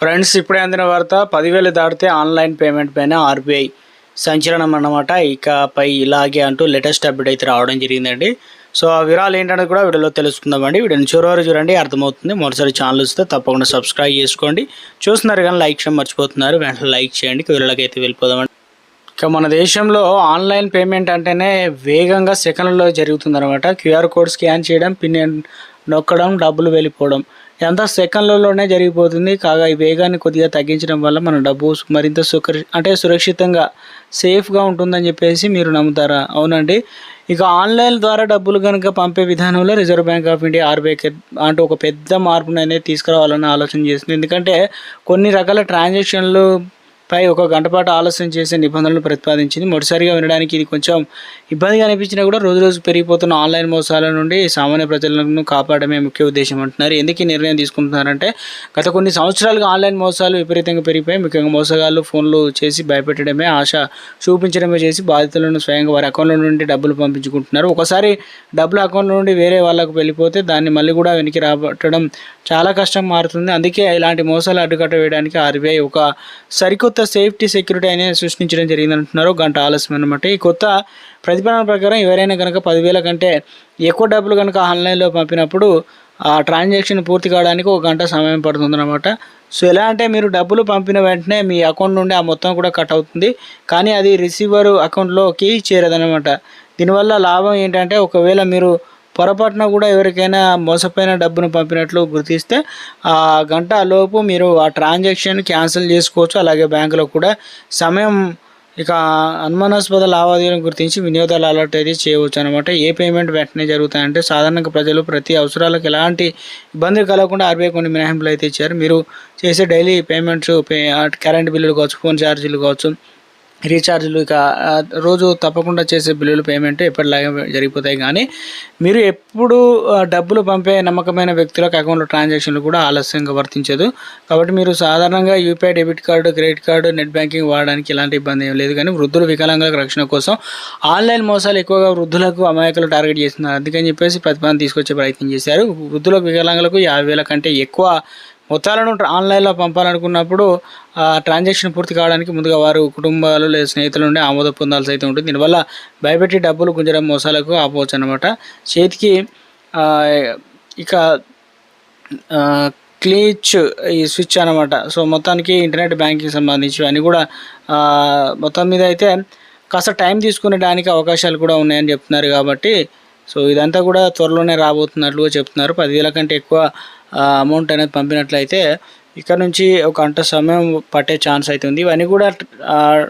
Friends, ఇప్పుడే అందిన వార్త 10,000 దాటితే ఆన్లైన్ పేమెంట్ పైన ఆర్బీఐ సంచలనం అన్నమాట. ఇకపై ఇలాగే అంటూ లేటెస్ట్ అప్డేట్ అయితే రావడం జరిగిందండి. సో ఆ వివరాలు ఏంటనేది కూడా వీడియోలో తెలుసుకుందామండి. వీడియోని చివరి వరకు చూడండి, అర్థమవుతుంది. మొదటిసారి ఛానల్ వస్తే తప్పకుండా సబ్స్క్రైబ్ చేసుకోండి. చూస్తున్నారు కానీ లైక్ చేయడం మర్చిపోతున్నారు, వెంటనే లైక్ చేయండి. వీడియోలోకి అయితే వెళ్ళిపోదామండి. ఇక మన దేశంలో ఆన్లైన్ పేమెంట్ అంటేనే వేగంగా సెకండ్లలో జరుగుతుందన్నమాట. క్యూఆర్ కోడ్ స్కాన్ చేయడం, పిన్ నొక్కడం, డబ్బులు వెళ్ళిపోవడం ఎంత సెకండ్లలోనే జరిగిపోతుంది. కాగా ఈ వేగాన్ని కొద్దిగా తగ్గించడం వల్ల మన డబ్బు మరింత సురక్షితంగా సేఫ్గా ఉంటుందని చెప్పేసి మీరు నమ్ముతారా? అవునండి. ఇక ఆన్లైన్ ద్వారా డబ్బులు కనుక పంపే విధానంలో reserve bank of India RBI అంటే ఒక పెద్ద మార్పును అనేది తీసుకురావాలని ఆలోచన చేస్తుంది. ఎందుకంటే కొన్ని రకాల ట్రాన్సాక్షన్లు పై ఒక గంట పాటు ఆలస్యం చేసే నిబంధనలు ప్రతిపాదించింది. మొదటిసారిగా వినడానికి ఇది కొంచెం ఇబ్బందిగా అనిపించినా కూడా రోజు పెరిగిపోతున్న ఆన్లైన్ మోసాల నుండి సామాన్య ప్రజలను కాపాడమే ముఖ్య ఉద్దేశం అంటున్నారు. ఎందుకు ఈ నిర్ణయం తీసుకుంటున్నారంటే గత కొన్ని సంవత్సరాలుగా ఆన్లైన్ మోసాలు విపరీతంగా పెరిగిపోయి, ముఖ్యంగా మోసగాళ్ళు ఫోన్లు చేసి భయపెట్టడమే, ఆశ చూపించడమే చేసి బాధితులను స్వయంగా వారి అకౌంట్ల నుండి డబ్బులు పంపించుకుంటున్నారు. ఒకసారి డబ్బులు అకౌంట్ నుండి వేరే వాళ్ళకు వెళ్ళిపోతే దాన్ని మళ్ళీ కూడా వెనక్కి రాబట్టడం చాలా కష్టం మారుతుంది. అందుకే ఇలాంటి మోసాలు అడ్డుకట్ట వేయడానికి ఆర్బీఐ ఒక సరికొత్త సేఫ్టీ సెక్యూరిటీ అనేది సృష్టించడం జరిగిందంటున్నారు. గంట ఆలస్యం అనమాట. ఈ కొత్త ప్రతిపాదన ప్రకారం ఎవరైనా కనుక 10,000 కంటే ఎక్కువ డబ్బులు కనుక ఆన్లైన్లో పంపినప్పుడు ఆ ట్రాన్సాక్షన్ పూర్తి కావడానికి ఒక గంట సమయం పడుతుందన్నమాట. సో ఎలా అంటే మీరు డబ్బులు పంపిన వెంటనే మీ అకౌంట్ నుండి ఆ మొత్తం కూడా కట్ అవుతుంది, కానీ అది రిసీవర్ అకౌంట్లోకి చేరదనమాట. దీనివల్ల లాభం ఏంటంటే ఒకవేళ మీరు పొరపాటున కూడా ఎవరికైనా మోసపోయిన డబ్బును పంపినట్లు గుర్తిస్తే ఆ గంట లోపు మీరు ఆ ట్రాన్సాక్షన్ క్యాన్సిల్ చేసుకోవచ్చు. అలాగే బ్యాంకులో కూడా సమయం ఇక అనుమానాస్పద లావాదేవీలను గుర్తించి వినియోగదారులు అలర్ట్ అయితే చేయవచ్చు అనమాట. ఏ పేమెంట్ వెంటనే జరుగుతాయంటే సాధారణంగా ప్రజలు ప్రతి అవసరాలకు ఎలాంటి ఇబ్బంది కలగకుండా ఆర్బీఐ కొన్ని మినహాయింపులు అయితే ఇచ్చారు. మీరు చేసే డైలీ పేమెంట్స్, కరెంట్ బిల్లులు కావచ్చు, ఫోన్ ఛార్జీలు కావచ్చు, రీఛార్జ్లు, ఇక రోజు తప్పకుండా చేసే బిల్లులు పేమెంట్ ఎప్పటిలాగే జరిగిపోతాయి. కానీ మీరు ఎప్పుడు డబ్బులు పంపే నమ్మకమైన వ్యక్తులకు అకౌంట్లో ట్రాన్సాక్షన్లు కూడా ఆలస్యంగా వర్తించదు. కాబట్టి మీరు సాధారణంగా UPI, debit card, credit card, net banking వాడడానికి ఎలాంటి ఇబ్బంది ఏం లేదు. కానీ వృద్ధులు, వికలాంగులకు రక్షణ కోసం ఆన్లైన్ మోసాలు ఎక్కువగా వృద్ధులకు, అమాయకులు టార్గెట్ చేస్తున్నారు. అందుకని చెప్పేసి ప్రతిపాదన తీసుకొచ్చే ప్రయత్నం చేశారు. వృద్ధులకు, వికలాంగులకు 50,000 కంటే ఎక్కువ మొత్తాలను ఆన్లైన్లో పంపాలనుకున్నప్పుడు ఆ ట్రాన్సాక్షన్ పూర్తి కావడానికి ముందుగా వారు కుటుంబాలు లేదా స్నేహితుల నుండి ఆమోదం పొందాల్సి అయితే ఉంటుంది. దీనివల్ల భయపెట్టి డబ్బులు గుంజడం మోసాలకు ఆపవచ్చు అనమాట. చేతికి ఇక క్లీచ్ ఈ స్విచ్ అనమాట. సో మొత్తానికి ఇంటర్నెట్ బ్యాంకింగ్ సంబంధించి అన్నీ కూడా మొత్తం మీద అయితే కాస్త టైం తీసుకునేడానికి అవకాశాలు కూడా ఉన్నాయని చెప్తున్నారు. కాబట్టి సో ఇదంతా కూడా త్వరలోనే రాబోతున్నట్లుగా చెప్తున్నారు. 10,000 కంటే ఎక్కువ అమౌంట్ అనేది పంపినట్లయితే ఇక్కడ నుంచి ఒక గంట సమయం పట్టే ఛాన్స్ అయితే ఉంది. ఇవన్నీ కూడా